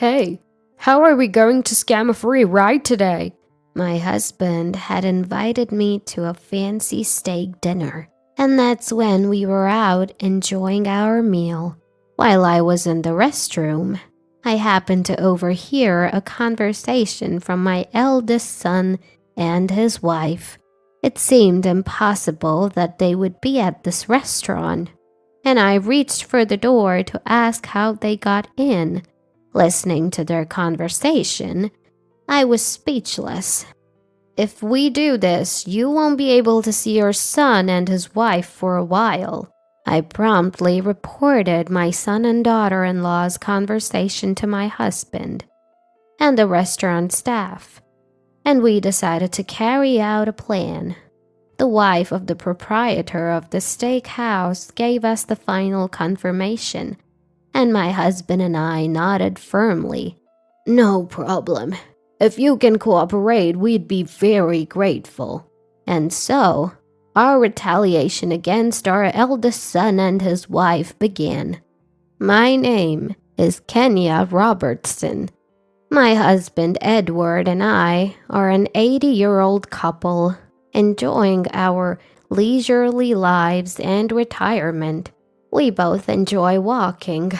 Hey, how are we going to scam a free ride today? My husband had invited me to a fancy steak dinner, and that's when we were out enjoying our meal. While I was in the restroom, I happened to overhear a conversation from my eldest son and his wife. It seemed impossible that they would be at this restaurant, and I reached for the door to ask how they got in. Listening to their conversation, I was speechless. "If we do this, you won't be able to see your son and his wife for a while." I promptly reported my son and daughter-in-law's conversation to my husband and the restaurant staff, and we decided to carry out a plan. The wife of the proprietor of the steakhouse gave us the final confirmation, and my husband and I nodded firmly. "No problem. If you can cooperate, we'd be very grateful." And so, our retaliation against our eldest son and his wife began. My name is Kenya Robertson. My husband Edward and I are an 80-year-old couple enjoying our leisurely lives and retirement. We both enjoy walking,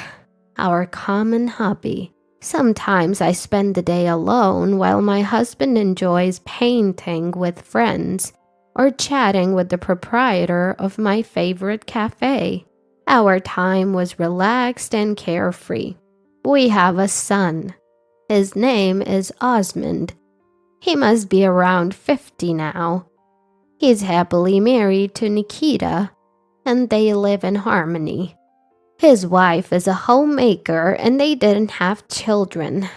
our common hobby. Sometimes I spend the day alone while my husband enjoys painting with friends or chatting with the proprietor of my favorite cafe. Our time was relaxed and carefree. We have a son. His name is Osmond. He must be around 50 now. He's happily married to Nikita, and they live in harmony. His wife is a homemaker, and they didn't have children.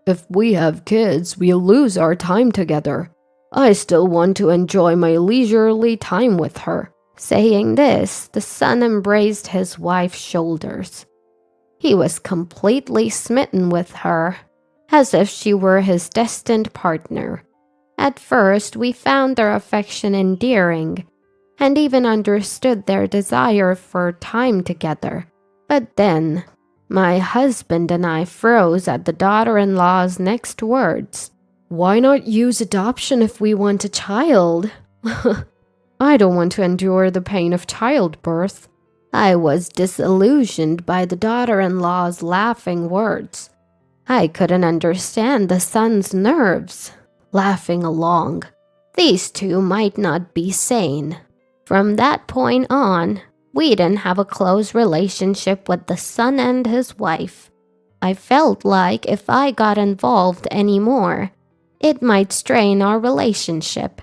"If we have kids, we'll lose our time together. I still want to enjoy my leisurely time with her." Saying this, the son embraced his wife's shoulders. He was completely smitten with her, as if she were his destined partner. At first, we found their affection endearing, and even understood their desire for time together. But then, my husband and I froze at the daughter-in-law's next words. "Why not use adoption if we want a child?" I don't want to endure the pain of childbirth. I was disillusioned by the daughter-in-law's laughing words. I couldn't understand the son's nerves. Laughing along, these two might not be sane. From that point on, we didn't have a close relationship with the son and his wife. I felt like if I got involved anymore, it might strain our relationship.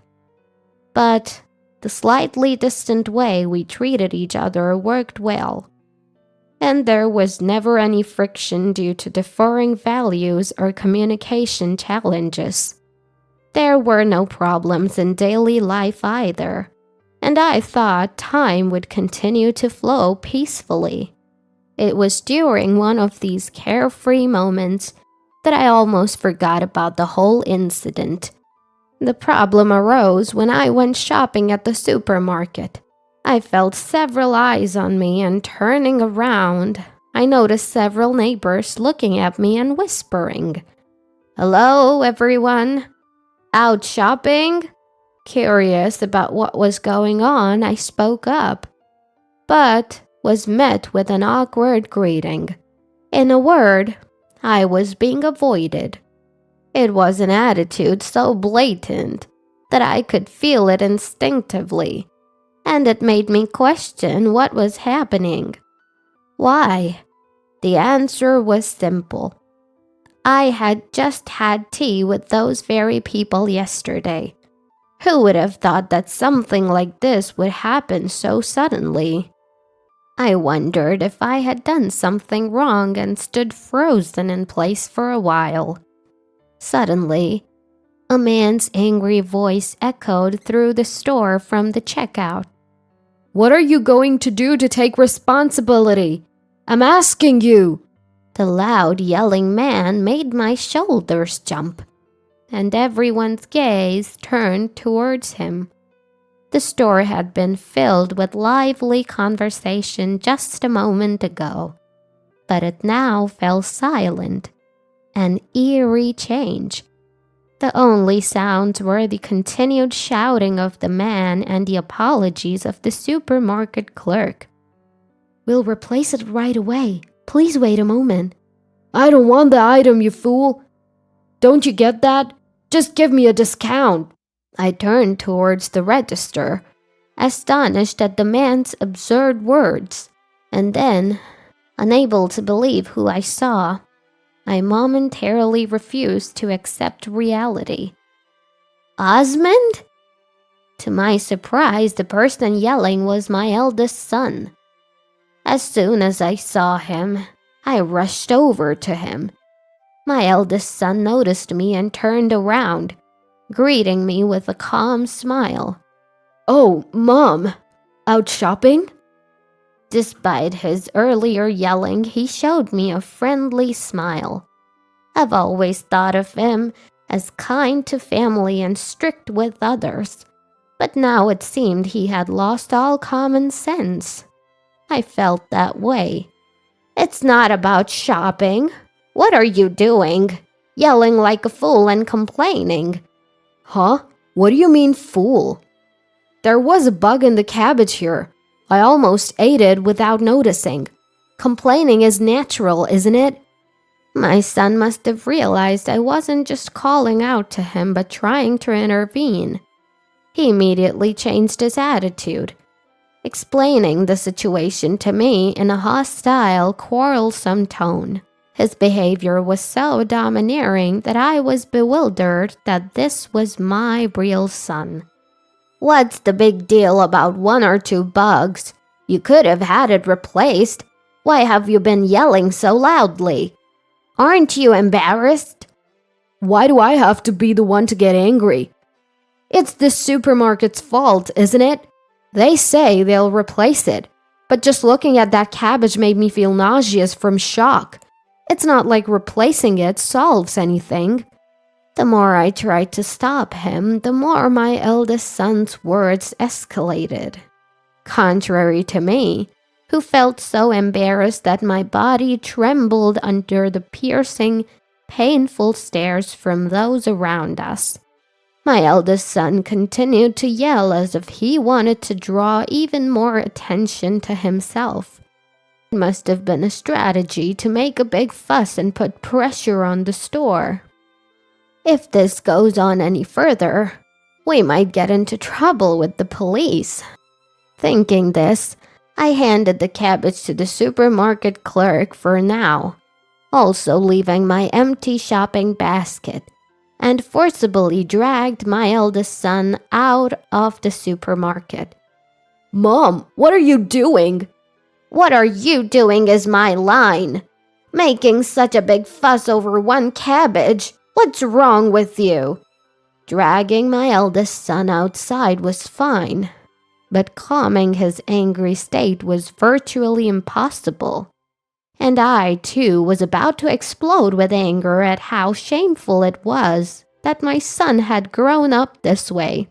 But the slightly distant way we treated each other worked well, and there was never any friction due to differing values or communication challenges. There were no problems in daily life either, and I thought time would continue to flow peacefully. It was during one of these carefree moments that I almost forgot about the whole incident. The problem arose when I went shopping at the supermarket. I felt several eyes on me, and turning around, I noticed several neighbors looking at me and whispering, "Hello, everyone. Out shopping?" Curious about what was going on, I spoke up, but was met with an awkward greeting. In a word, I was being avoided. It was an attitude so blatant that I could feel it instinctively, and it made me question what was happening. Why? The answer was simple. I had just had tea with those very people yesterday. Who would have thought that something like this would happen so suddenly? I wondered if I had done something wrong and stood frozen in place for a while. Suddenly, a man's angry voice echoed through the store from the checkout. "What are you going to do to take responsibility? I'm asking you." The loud yelling man made my shoulders jump, and everyone's gaze turned towards him. The store had been filled with lively conversation just a moment ago, but it now fell silent. an eerie change. The only sounds were the continued shouting of the man and the apologies of the supermarket clerk. "We'll replace it right away. Please wait a moment." "I don't want the item, you fool. Don't you get that? Just give me a discount." I turned towards the register, astonished at the man's absurd words, and then, unable to believe who I saw, I momentarily refused to accept reality. Osmond? To my surprise, the person yelling was my eldest son. As soon as I saw him, I rushed over to him. My eldest son noticed me and turned around, greeting me with a calm smile. "Oh, Mom, out shopping?" Despite his earlier yelling, he showed me a friendly smile. I've always thought of him as kind to family and strict with others, but now it seemed he had lost all common sense. I felt that way. It's not about shopping. What are you doing? Yelling like a fool and complaining. "Huh? What do you mean, fool? There was a bug in the cabbage here. I almost ate it without noticing. Complaining is natural, isn't it?" My son must have realized I wasn't just calling out to him but trying to intervene. He immediately changed his attitude, explaining the situation to me in a hostile, quarrelsome tone. His behavior was so domineering that I was bewildered that this was my real son. What's the big deal about 1 or 2 bugs? You could have had it replaced. Why have you been yelling so loudly? Aren't you embarrassed? Why do I have to be the one to get angry? It's the supermarket's fault, isn't it? They say they'll replace it, but just looking at that cabbage made me feel nauseous from shock. It's not like replacing it solves anything. The more I tried to stop him, the more my eldest son's words escalated. Contrary to me, who felt so embarrassed that my body trembled under the piercing, painful stares from those around us, my eldest son continued to yell as if he wanted to draw even more attention to himself. It must have been a strategy to make a big fuss and put pressure on the store. If this goes on any further, we might get into trouble with the police. Thinking this, I handed the cabbage to the supermarket clerk for now, also leaving my empty shopping basket, and forcibly dragged my eldest son out of the supermarket. "Mom, what are you doing?" "What are you doing is my line. Making such a big fuss over 1 cabbage. What's wrong with you?" Dragging my eldest son outside was fine, but calming his angry state was virtually impossible. And I, too, was about to explode with anger at how shameful it was that my son had grown up this way.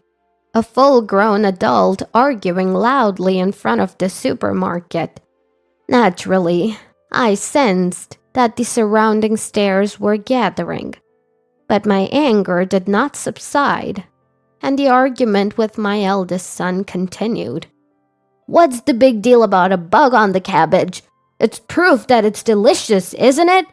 A full-grown adult arguing loudly in front of the supermarket. Naturally, I sensed that the surrounding stares were gathering. But my anger did not subside, and the argument with my eldest son continued. "What's the big deal about a bug on the cabbage? It's proof that it's delicious, isn't it?"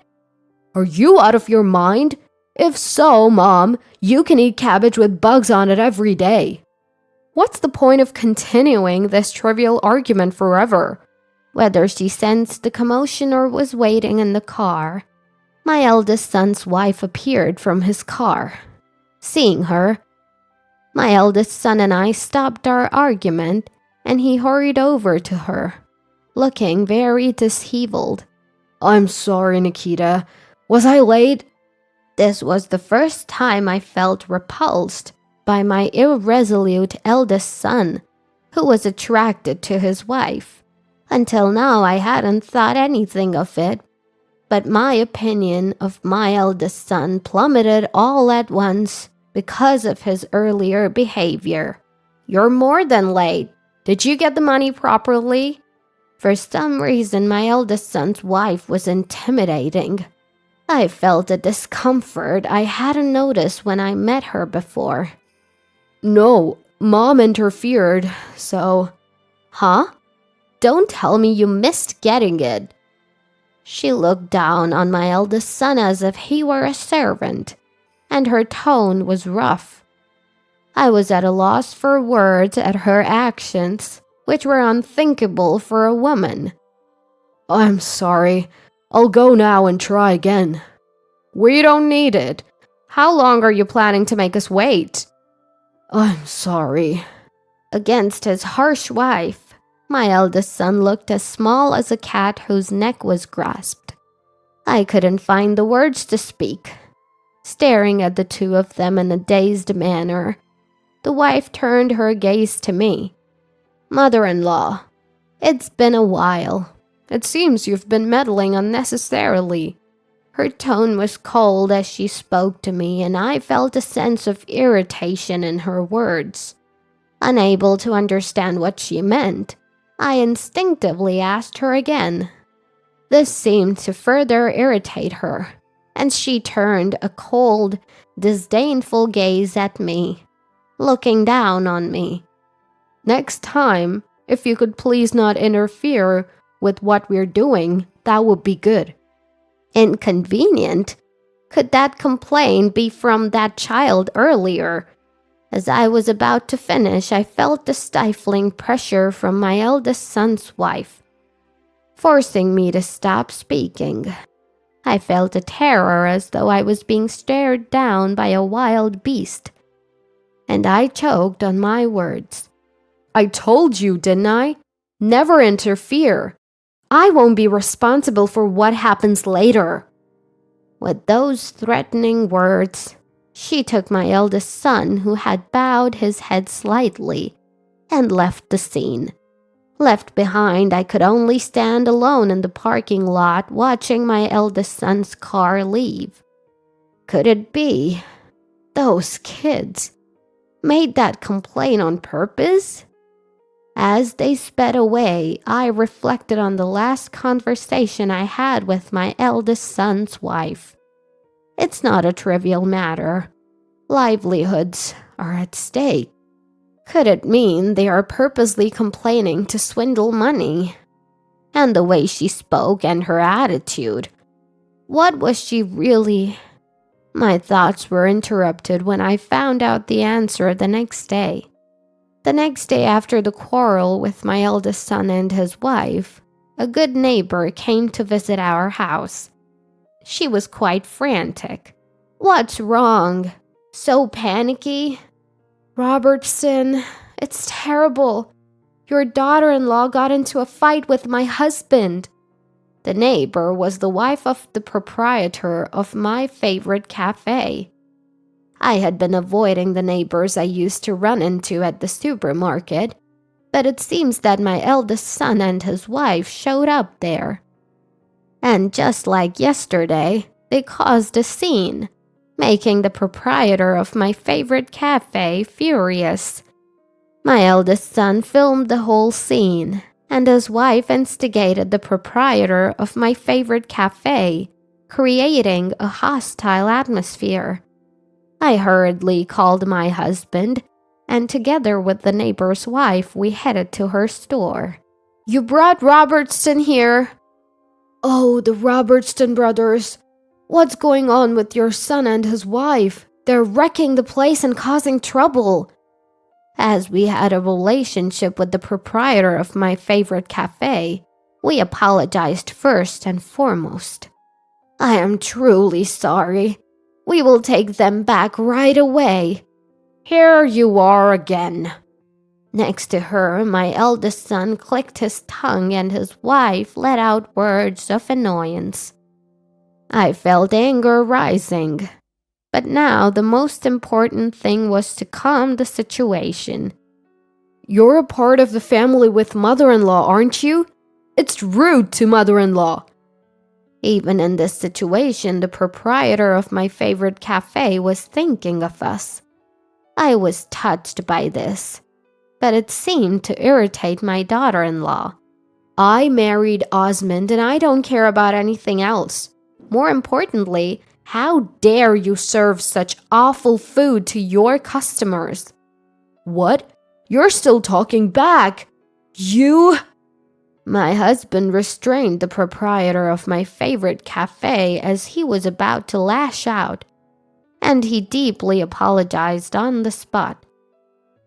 "Are you out of your mind? If so, Mom, you can eat cabbage with bugs on it every day." What's the point of continuing this trivial argument forever? Whether she sensed the commotion or was waiting in the car, my eldest son's wife appeared from his car. Seeing her, my eldest son and I stopped our argument, and he hurried over to her, looking very disheveled. "I'm sorry, Nikita. Was I late?" This was the first time I felt repulsed by my irresolute eldest son, who was attracted to his wife. Until now, I hadn't thought anything of it, but my opinion of my eldest son plummeted all at once because of his earlier behavior. "You're more than late. Did you get the money properly?" For some reason, my eldest son's wife was intimidating. I felt a discomfort I hadn't noticed when I met her before. No, Mom interfered, so... Huh? Don't tell me you missed getting it. She looked down on my eldest son as if he were a servant, and her tone was rough. I was at a loss for words at her actions, which were unthinkable for a woman. I'm sorry. I'll go now and try again. We don't need it. How long are you planning to make us wait? I'm sorry. Against his harsh wife, my eldest son looked as small as a cat whose neck was grasped. I couldn't find the words to speak. Staring at the two of them in a dazed manner, the wife turned her gaze to me. Mother-in-law, it's been a while. It seems you've been meddling unnecessarily. Her tone was cold as she spoke to me, and I felt a sense of irritation in her words. Unable to understand what she meant, I instinctively asked her again. This seemed to further irritate her, and she turned a cold, disdainful gaze at me, looking down on me. Next time, if you could please not interfere with what we're doing, that would be good. Inconvenient? Could that complaint be from that child earlier? As I was about to finish, I felt the stifling pressure from my eldest son's wife, forcing me to stop speaking. I felt a terror as though I was being stared down by a wild beast, and I choked on my words. I told you, didn't I? Never interfere. I won't be responsible for what happens later. With those threatening words, she took my eldest son, who had bowed his head slightly, and left the scene. Left behind, I could only stand alone in the parking lot watching my eldest son's car leave. Could it be those kids made that complaint on purpose? As they sped away, I reflected on the last conversation I had with my eldest son's wife. It's not a trivial matter. Livelihoods are at stake. Could it mean they are purposely complaining to swindle money? And the way she spoke and her attitude. What was she really? My thoughts were interrupted when I found out the answer the next day. The next day after the quarrel with my eldest son and his wife, a good neighbor came to visit our house. She was quite frantic. What's wrong? So panicky? Robertson, it's terrible. Your daughter-in-law got into a fight with my husband. The neighbor was the wife of the proprietor of my favorite cafe. I had been avoiding the neighbors I used to run into at the supermarket, but it seems that my eldest son and his wife showed up there. And just like yesterday, they caused a scene, making the proprietor of my favorite cafe furious. My eldest son filmed the whole scene, and his wife instigated the proprietor of my favorite cafe, creating a hostile atmosphere. I hurriedly called my husband, and together with the neighbor's wife, we headed to her store. You brought Robertson here. Oh, the Robertson brothers. What's going on with your son and his wife? They're wrecking the place and causing trouble. As we had a relationship with the proprietor of my favorite cafe, we apologized first and foremost. I am truly sorry. We will take them back right away. Here you are again. Next to her, my eldest son clicked his tongue and his wife let out words of annoyance. I felt anger rising, but now the most important thing was to calm the situation. You're a part of the family with mother-in-law, aren't you? It's rude to mother-in-law. Even in this situation, the proprietor of my favorite cafe was thinking of us. I was touched by this, but it seemed to irritate my daughter-in-law. I married Osmond and I don't care about anything else. more importantly, how dare you serve such awful food to your customers? What? You're still talking back. You... My husband restrained the proprietor of my favorite cafe as he was about to lash out, and he deeply apologized on the spot.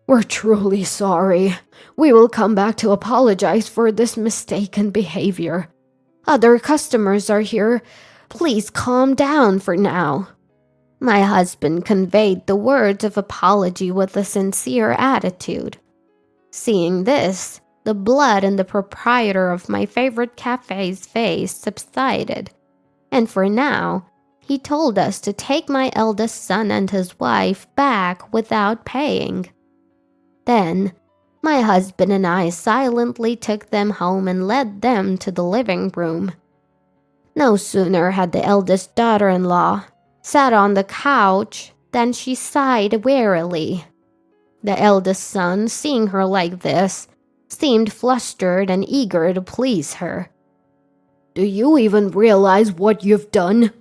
We're truly sorry. We will come back to apologize for this mistaken behavior. Other customers are here. Please calm down for now. My husband conveyed the words of apology with a sincere attitude. Seeing this, the blood in the proprietor of my favorite cafe's face subsided, and for now, he told us to take my eldest son and his wife back without paying. Then, my husband and I silently took them home and led them to the living room. No sooner had the eldest daughter-in-law sat on the couch than she sighed wearily. The eldest son, seeing her like this, seemed flustered and eager to please her. Do you even realize what you've done?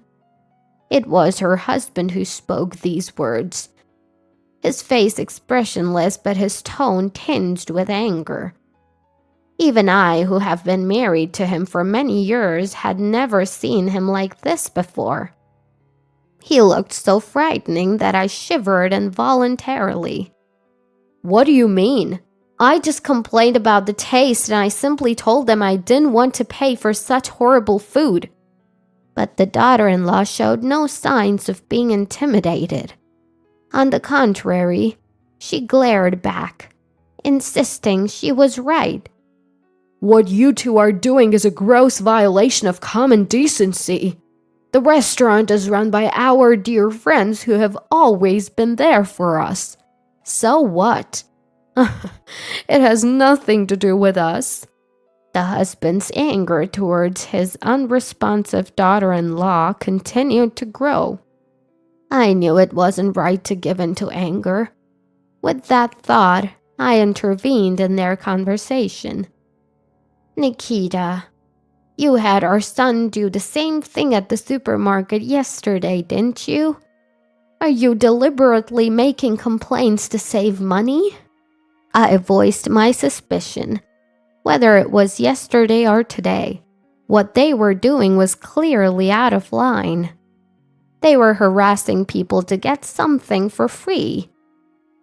It was her husband who spoke these words, his face expressionless but his tone tinged with anger. Even I, who have been married to him for many years, had never seen him like this before. He looked so frightening that I shivered involuntarily. What do you mean? I just complained about the taste and I simply told them I didn't want to pay for such horrible food. But the daughter-in-law showed no signs of being intimidated. On the contrary, she glared back, insisting she was right. What you two are doing is a gross violation of common decency. The restaurant is run by our dear friends who have always been there for us. So what? It has nothing to do with us. The husband's anger towards his unresponsive daughter-in-law continued to grow. I knew it wasn't right to give in to anger. With that thought, I intervened in their conversation. Nikita, you had our son do the same thing at the supermarket yesterday, didn't you? Are you deliberately making complaints to save money? I voiced my suspicion. Whether it was yesterday or today, what they were doing was clearly out of line. They were harassing people to get something for free.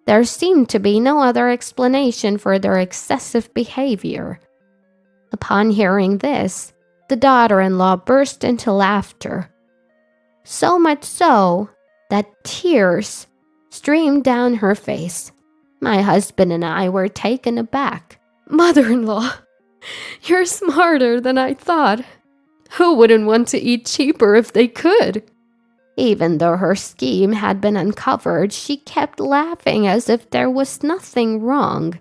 There seemed to be no other explanation for their excessive behavior. Upon hearing this, the daughter-in-law burst into laughter. So much so that tears streamed down her face. My husband and I were taken aback. Mother-in-law, you're smarter than I thought. Who wouldn't want to eat cheaper if they could? Even though her scheme had been uncovered, she kept laughing as if there was nothing wrong.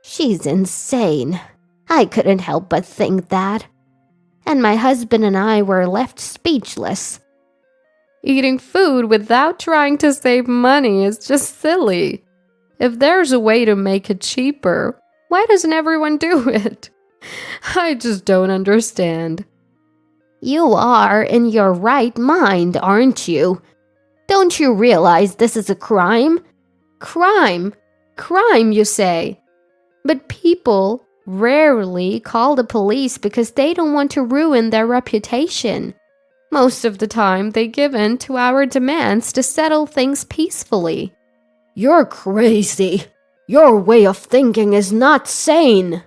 She's insane. I couldn't help but think that. And my husband and I were left speechless. Eating food without trying to save money is just silly. If there's a way to make it cheaper, why doesn't everyone do it? I just don't understand. You are in your right mind, aren't you? Don't you realize this is a crime? Crime? Crime, you say? But people rarely call the police because they don't want to ruin their reputation. Most of the time, they give in to our demands to settle things peacefully. You're crazy. Your way of thinking is not sane.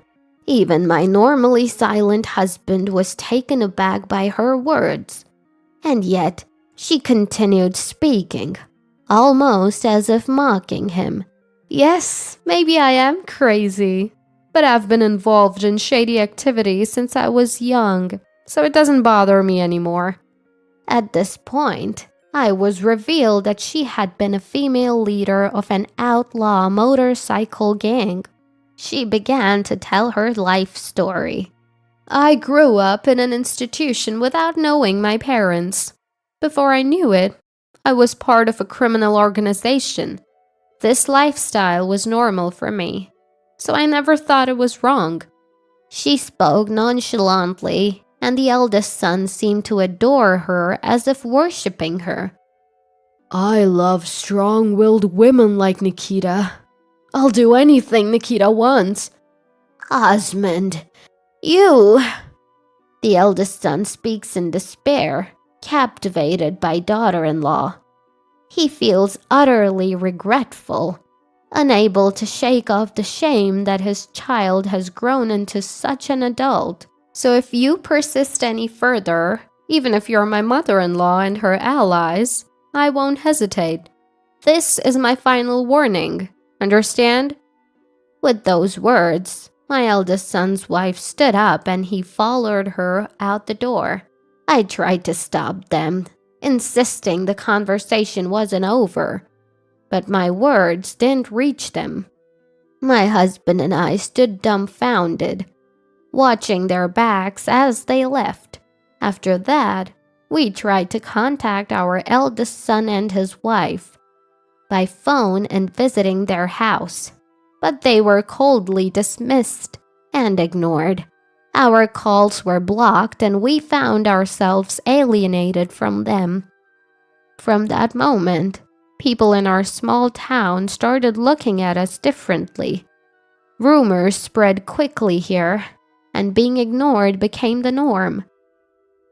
Even my normally silent husband was taken aback by her words. And yet, she continued speaking, almost as if mocking him. Yes, maybe I am crazy, but I've been involved in shady activities since I was young, so it doesn't bother me anymore. At this point, I was revealed that she had been a female leader of an outlaw motorcycle gang. She began to tell her life story. I grew up in an institution without knowing my parents. Before I knew it, I was part of a criminal organization. This lifestyle was normal for me, so I never thought it was wrong. She spoke nonchalantly and the eldest son seemed to adore her as if worshipping her. I love strong-willed women like Nikita. I'll do anything Nikita wants. Osmond, you... The eldest son speaks in despair, captivated by daughter-in-law. He feels utterly regretful, unable to shake off the shame that his child has grown into such an adult. So if you persist any further, even if you're my mother-in-law and her allies, I won't hesitate. This is my final warning. Understand? With those words, my eldest son's wife stood up and he followed her out the door. I tried to stop them, insisting the conversation wasn't over, but my words didn't reach them. My husband and I stood dumbfounded, watching their backs as they left. After that, we tried to contact our eldest son and his wife by phone and visiting their house, but they were coldly dismissed and ignored. Our calls were blocked and we found ourselves alienated from them. From that moment, people in our small town started looking at us differently. Rumors spread quickly here, and being ignored became the norm.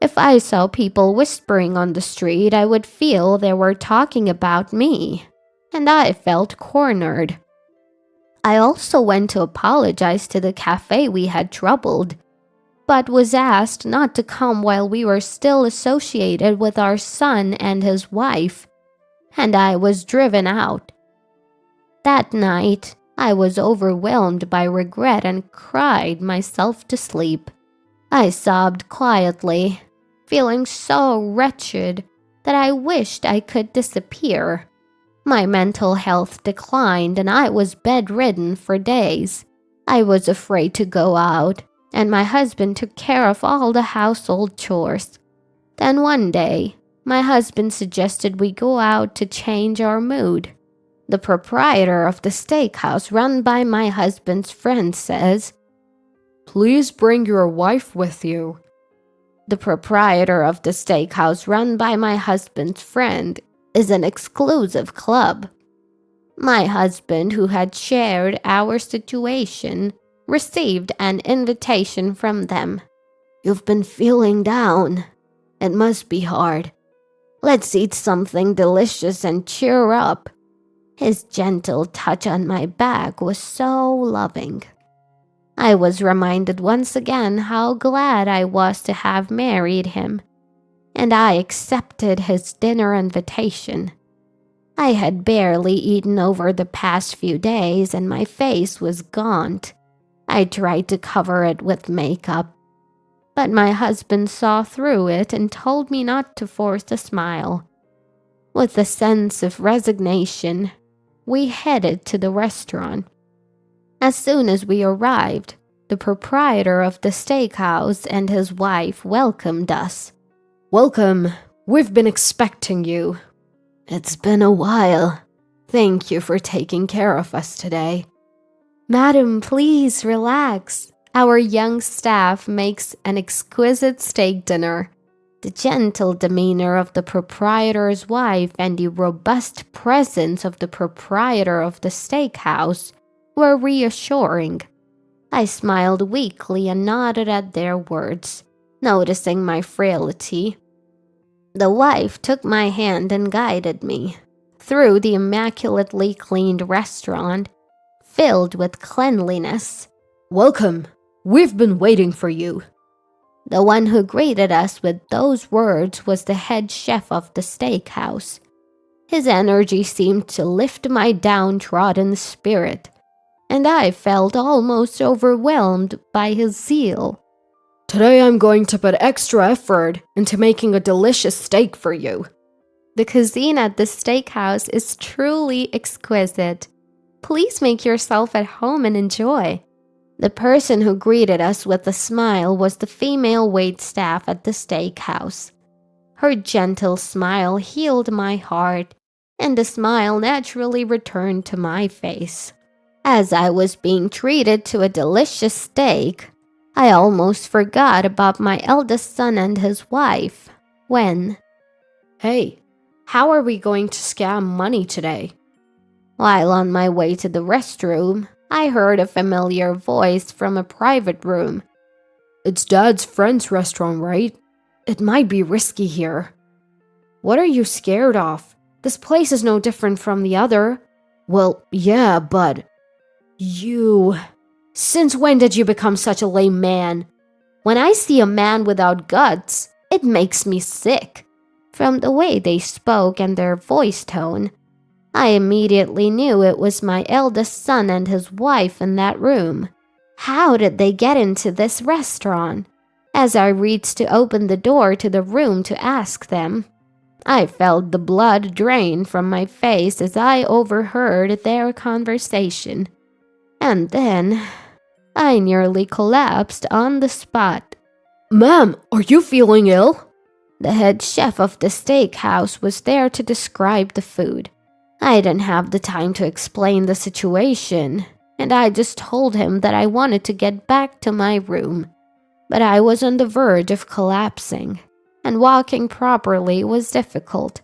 If I saw people whispering on the street, I would feel they were talking about me, and I felt cornered. I also went to apologize to the cafe we had troubled, but was asked not to come while we were still associated with our son and his wife, and I was driven out. That night, I was overwhelmed by regret and cried myself to sleep. I sobbed quietly, feeling so wretched that I wished I could disappear. My mental health declined and I was bedridden for days. I was afraid to go out, and my husband took care of all the household chores. Then one day, my husband suggested we go out to change our mood. The proprietor of the steakhouse run by my husband's friend says, "Please bring your wife with you." The proprietor of the steakhouse run by my husband's friend is an exclusive club. My husband, who had shared our situation, received an invitation from them. You've been feeling down. It must be hard. Let's eat something delicious and cheer up. His gentle touch on my back was so loving. I was reminded once again how glad I was to have married him, and I accepted his dinner invitation. I had barely eaten over the past few days and my face was gaunt. I tried to cover it with makeup, but my husband saw through it and told me not to force a smile. With a sense of resignation, we headed to the restaurant. As soon as we arrived, the proprietor of the steakhouse and his wife welcomed us. "Welcome. We've been expecting you." It's been a while. Thank you for taking care of us today. Madam, please relax. Our young staff makes an exquisite steak dinner. The gentle demeanor of the proprietor's wife and the robust presence of the proprietor of the steakhouse were reassuring. I smiled weakly and nodded at their words, noticing my frailty. The wife took my hand and guided me through the immaculately cleaned restaurant, filled with cleanliness. "Welcome. We've been waiting for you." The one who greeted us with those words was the head chef of the steakhouse. His energy seemed to lift my downtrodden spirit, and I felt almost overwhelmed by his zeal. "Today I'm going to put extra effort into making a delicious steak for you." The cuisine at the steakhouse is truly exquisite. Please make yourself at home and enjoy. The person who greeted us with a smile was the female waitstaff at the steakhouse. Her gentle smile healed my heart, and the smile naturally returned to my face. As I was being treated to a delicious steak, I almost forgot about my eldest son and his wife when, Hey, how are we going to scam money today? while on my way to the restroom, I heard a familiar voice from a private room. It's Dad's friend's restaurant, right? It might be risky here. What are you scared of? This place is no different from the other. Well, yeah, but... Since when did you become such a lame man? When I see a man without guts, it makes me sick. From the way they spoke and their voice tone, I immediately knew it was my eldest son and his wife in that room. How did they get into this restaurant? As I reached to open the door to the room to ask them, I felt the blood drain from my face as I overheard their conversation. And then, I nearly collapsed on the spot. Ma'am, are you feeling ill? The head chef of the steakhouse was there to describe the food. I didn't have the time to explain the situation, and I just told him that I wanted to get back to my room. But I was on the verge of collapsing, and walking properly was difficult.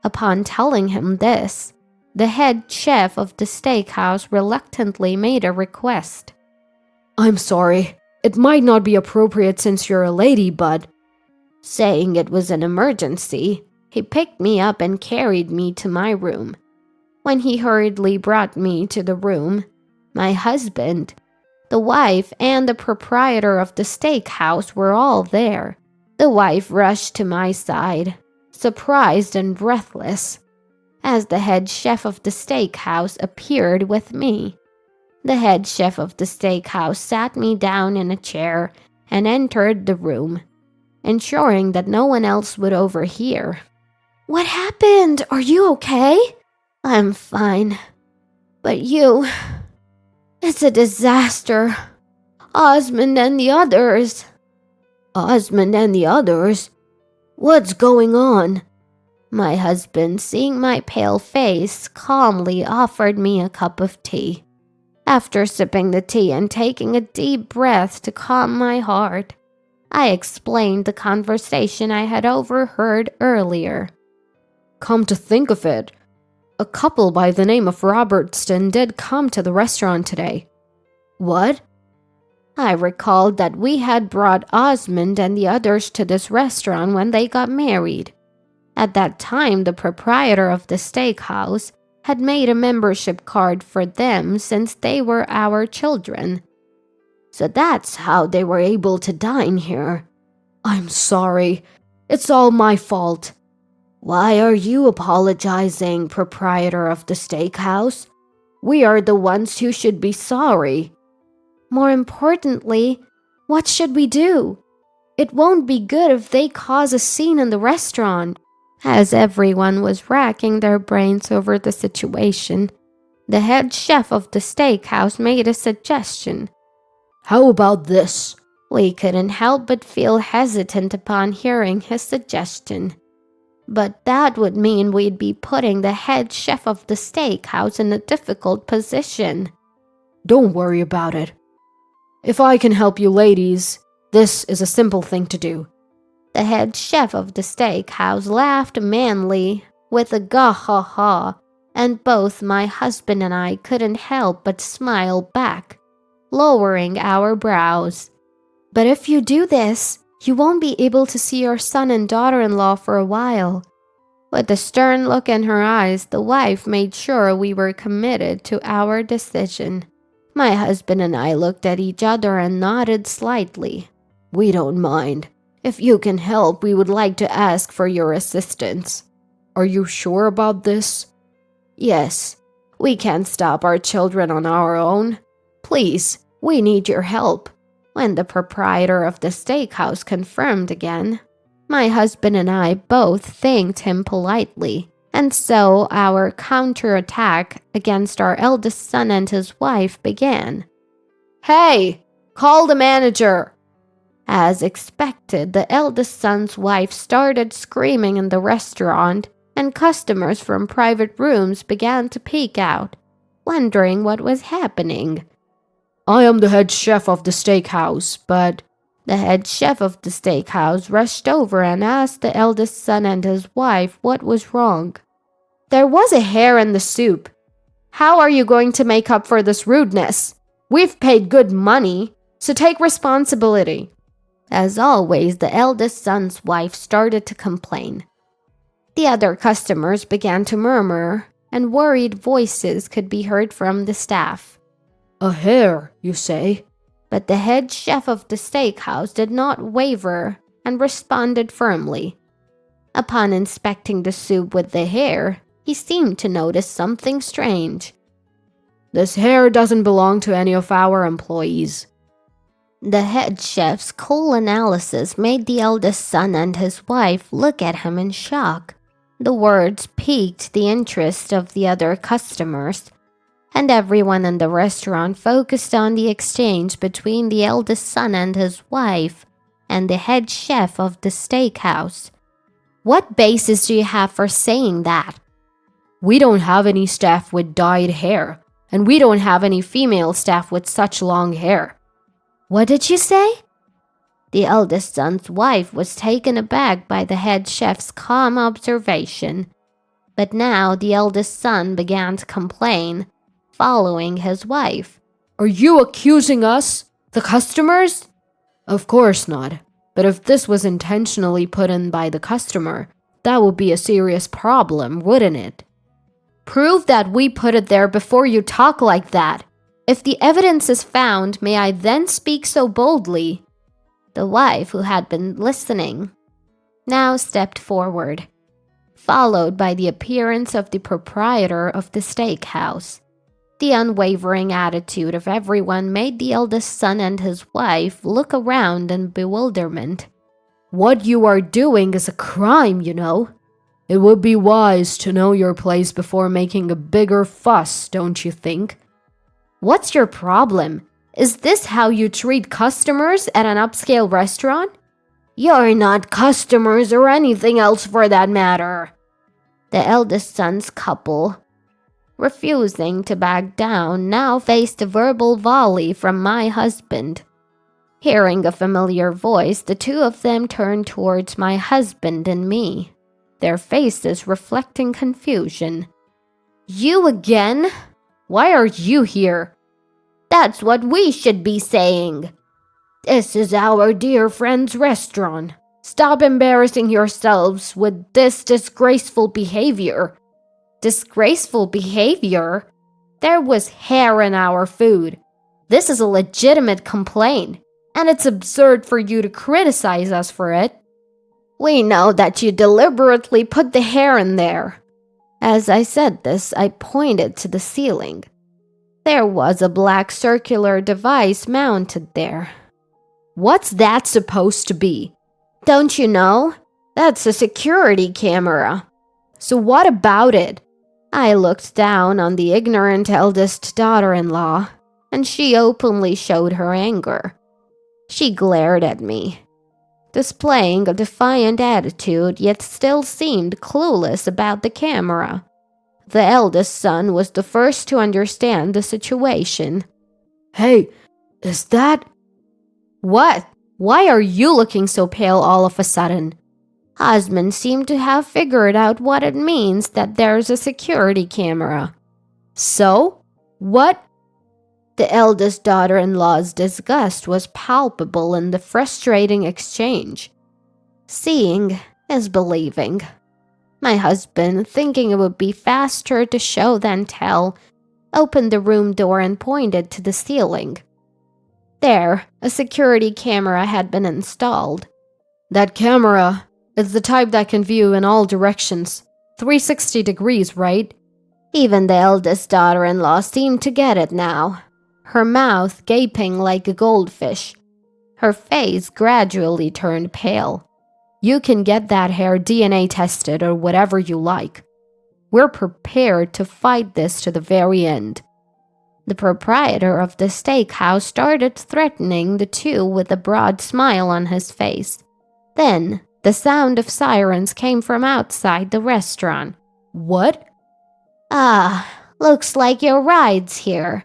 Upon telling him this, the head chef of the steakhouse reluctantly made a request. I'm sorry. It might not be appropriate since you're a lady, but... Saying it was an emergency, he picked me up and carried me to my room. When he hurriedly brought me to the room, my husband, the wife, and the proprietor of the steakhouse were all there. The wife rushed to my side, surprised and breathless, as the head chef of the steakhouse appeared with me. The head chef of the steakhouse sat me down in a chair and entered the room, ensuring that no one else would overhear. What happened? Are you okay? I'm fine. But you... It's a disaster. Osmond and the others. Osmond and the others? What's going on? My husband, seeing my pale face, calmly offered me a cup of tea. After sipping the tea and taking a deep breath to calm my heart, I explained the conversation I had overheard earlier. Come to think of it, a couple by the name of Robertson did come to the restaurant today. What? I recalled that we had brought Osmond and the others to this restaurant when they got married. At that time, the proprietor of the steakhouse had made a membership card for them since they were our children. So that's how they were able to dine here. I'm sorry. It's all my fault. Why are you apologizing, proprietor of the steakhouse? We are the ones who should be sorry. More importantly, what should we do? It won't be good if they cause a scene in the restaurant. As everyone was racking their brains over the situation, the head chef of the steakhouse made a suggestion. How about this? We couldn't help but feel hesitant upon hearing his suggestion. But that would mean we'd be putting the head chef of the steakhouse in a difficult position. Don't worry about it. If I can help you ladies, this is a simple thing to do. The head chef of the steakhouse laughed manly with a gah-ha-ha, and both my husband and I couldn't help but smile back, lowering our brows. But if you do this, you won't be able to see your son and daughter-in-law for a while. With a stern look in her eyes, the wife made sure we were committed to our decision. My husband and I looked at each other and nodded slightly. We don't mind. If you can help, we would like to ask for your assistance. Are you sure about this? Yes. We can't stop our children on our own. Please, we need your help. When the proprietor of the steakhouse confirmed again, my husband and I both thanked him politely, and so our counterattack against our eldest son and his wife began. Hey, call the manager! As expected, the eldest son's wife started screaming in the restaurant, and customers from private rooms began to peek out, wondering what was happening. I am the head chef of the steakhouse, but The head chef of the steakhouse rushed over and asked the eldest son and his wife what was wrong. There was a hair in the soup. How are you going to make up for this rudeness? We've paid good money, so take responsibility. As always, the eldest son's wife started to complain. The other customers began to murmur, and worried voices could be heard from the staff. a hair, you say? But the head chef of the steakhouse did not waver and responded firmly. Upon inspecting the soup with the hair, he seemed to notice something strange. This hair doesn't belong to any of our employees. The head chef's cool analysis made the eldest son and his wife look at him in shock. The words piqued the interest of the other customers, and everyone in the restaurant focused on the exchange between the eldest son and his wife and the head chef of the steakhouse. What basis do you have for saying that? We don't have any staff with dyed hair, and we don't have any female staff with such long hair. What did you say? The eldest son's wife was taken aback by the head chef's calm observation, but now the eldest son began to complain, following his wife. Are you accusing us, the customers? Of course not. But if this was intentionally put in by the customer, that would be a serious problem, wouldn't it? Prove that we put it there before you talk like that. If the evidence is found, may I then speak so boldly? The wife, who had been listening, now stepped forward, followed by the appearance of the proprietor of the steakhouse. The unwavering attitude of everyone made the eldest son and his wife look around in bewilderment. What you are doing is a crime, you know. It would be wise to know your place before making a bigger fuss, don't you think? What's your problem? Is this how you treat customers at an upscale restaurant? You're not customers or anything else for that matter. The eldest son's couple, refusing to back down, now faced a verbal volley from my husband. Hearing a familiar voice, the two of them turned towards my husband and me, their faces reflecting confusion. You again? Why are you here? That's what we should be saying. This is our dear friend's restaurant. Stop embarrassing yourselves with this disgraceful behavior. Disgraceful behavior? There was hair in our food. This is a legitimate complaint, and it's absurd for you to criticize us for it. We know that you deliberately put the hair in there. As I said this, I pointed to the ceiling. There was a black circular device mounted there. What's that supposed to be? Don't you know? That's a security camera. So what about it? I looked down on the ignorant eldest daughter-in-law, and she openly showed her anger. She glared at me, displaying a defiant attitude, yet still seemed clueless about the camera. The eldest son was the first to understand the situation. Hey, is that... What? Why are you looking so pale all of a sudden? Husband seemed to have figured out what it means that there's a security camera. So? What? The eldest daughter-in-law's disgust was palpable in the frustrating exchange. Seeing is believing. My husband, thinking it would be faster to show than tell, opened the room door and pointed to the ceiling. There, a security camera had been installed. That camera is the type that can view in all directions. 360 degrees, right? Even the eldest daughter-in-law seemed to get it now, her mouth gaping like a goldfish. Her face gradually turned pale. You can get that hair DNA tested or whatever you like. We're prepared to fight this to the very end. The proprietor of the steakhouse started threatening the two with a broad smile on his face. Then, the sound of sirens came from outside the restaurant. What? Ah, looks like your ride's here.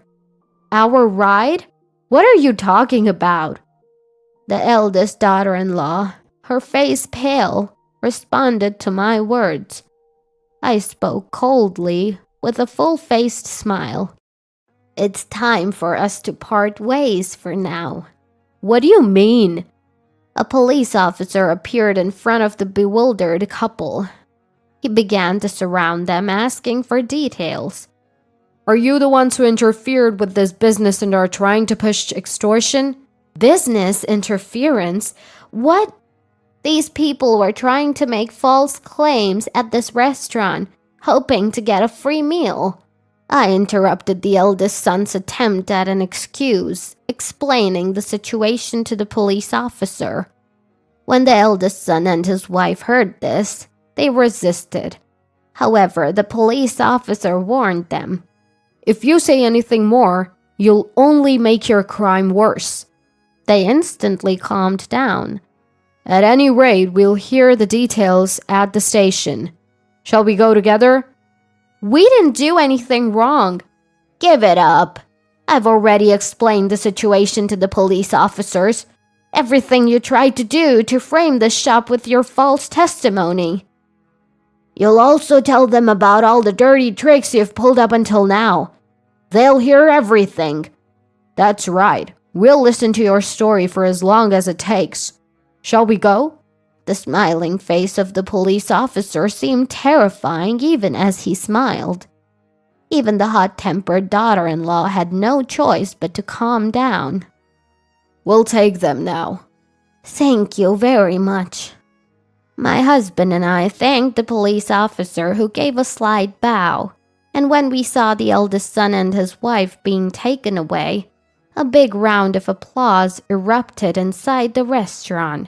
Our ride? What are you talking about? The eldest daughter-in-law, her face pale, responded to my words. I spoke coldly, with a full-faced smile. It's time for us to part ways for now. What do you mean? A police officer appeared in front of the bewildered couple. He began to surround them, asking for details. Are you the ones who interfered with this business and are trying to push extortion? Business interference? What? These people were trying to make false claims at this restaurant, hoping to get a free meal. I interrupted the eldest son's attempt at an excuse, explaining the situation to the police officer. When the eldest son and his wife heard this, they resisted. However, the police officer warned them. If you say anything more, you'll only make your crime worse. They instantly calmed down. At any rate, we'll hear the details at the station. Shall we go together? We didn't do anything wrong. Give it up. I've already explained the situation to the police officers. Everything you tried to do to frame the shop with your false testimony. You'll also tell them about all the dirty tricks you've pulled up until now. They'll hear everything. That's right. We'll listen to your story for as long as it takes. Shall we go? The smiling face of the police officer seemed terrifying even as he smiled. Even the hot-tempered daughter-in-law had no choice but to calm down. We'll take them now. Thank you very much. My husband and I thanked the police officer, who gave a slight bow, and when we saw the eldest son and his wife being taken away, a big round of applause erupted inside the restaurant.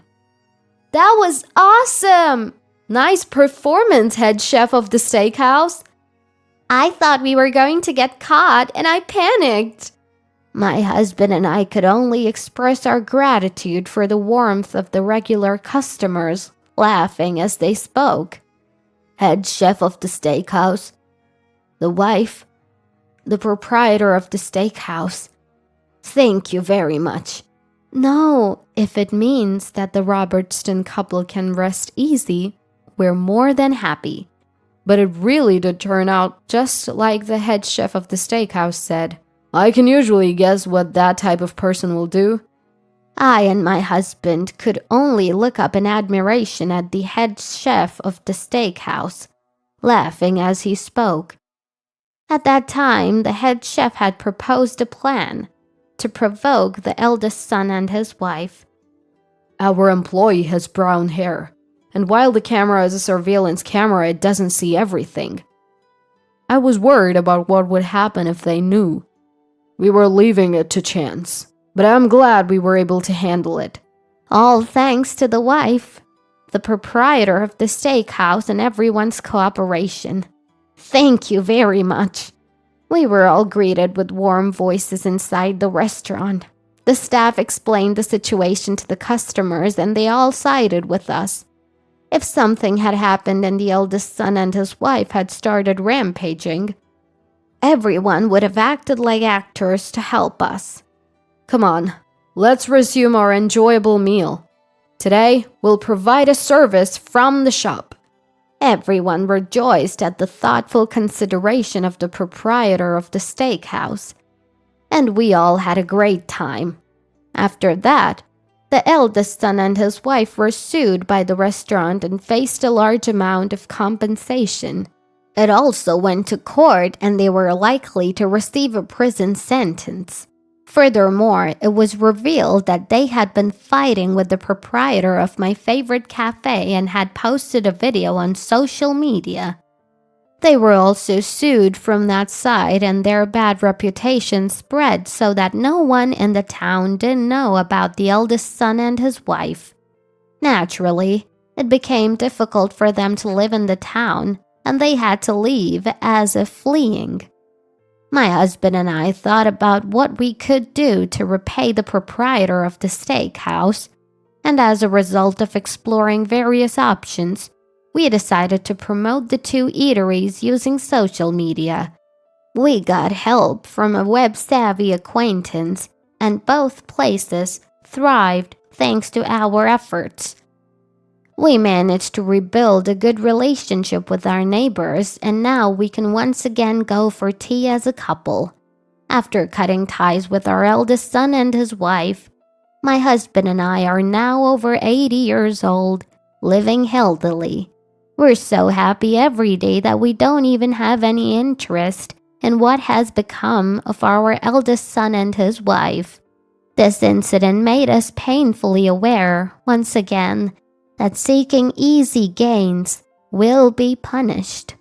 That was awesome! Nice performance, head chef of the steakhouse. I thought we were going to get caught and I panicked. My husband and I could only express our gratitude for the warmth of the regular customers, laughing as they spoke. Head chef of the steakhouse. The wife. The proprietor of the steakhouse. Thank you very much. No, if it means that the Robertson couple can rest easy, we're more than happy. But it really did turn out just like the head chef of the steakhouse said. I can usually guess what that type of person will do. I and my husband could only look up in admiration at the head chef of the steakhouse, laughing as he spoke. At that time, the head chef had proposed a plan to provoke the eldest son and his wife. Our employee has brown hair, and while the camera is a surveillance camera, it doesn't see everything. I was worried about what would happen if they knew. We were leaving it to chance, but I'm glad we were able to handle it. All thanks to the wife, the proprietor of the steakhouse, and everyone's cooperation. Thank you very much. We were all greeted with warm voices inside the restaurant. The staff explained the situation to the customers, and they all sided with us. If something had happened and the eldest son and his wife had started rampaging, everyone would have acted like actors to help us. Come on, let's resume our enjoyable meal. Today, we'll provide a service from the shop. Everyone rejoiced at the thoughtful consideration of the proprietor of the steakhouse, and we all had a great time. After that, the eldest son and his wife were sued by the restaurant and faced a large amount of compensation. It also went to court, and they were likely to receive a prison sentence. Furthermore, it was revealed that they had been fighting with the proprietor of my favorite cafe and had posted a video on social media. They were also sued from that side, and their bad reputation spread so that no one in the town didn't know about the eldest son and his wife. Naturally, it became difficult for them to live in the town, and they had to leave as if fleeing. My husband and I thought about what we could do to repay the proprietor of the steakhouse, and as a result of exploring various options, we decided to promote the two eateries using social media. We got help from a web-savvy acquaintance, and both places thrived thanks to our efforts. We managed to rebuild a good relationship with our neighbors, and now we can once again go for tea as a couple. After cutting ties with our eldest son and his wife, my husband and I are now over 80 years old, living healthily. We're so happy every day that we don't even have any interest in what has become of our eldest son and his wife. This incident made us painfully aware, once again, that seeking easy gains will be punished.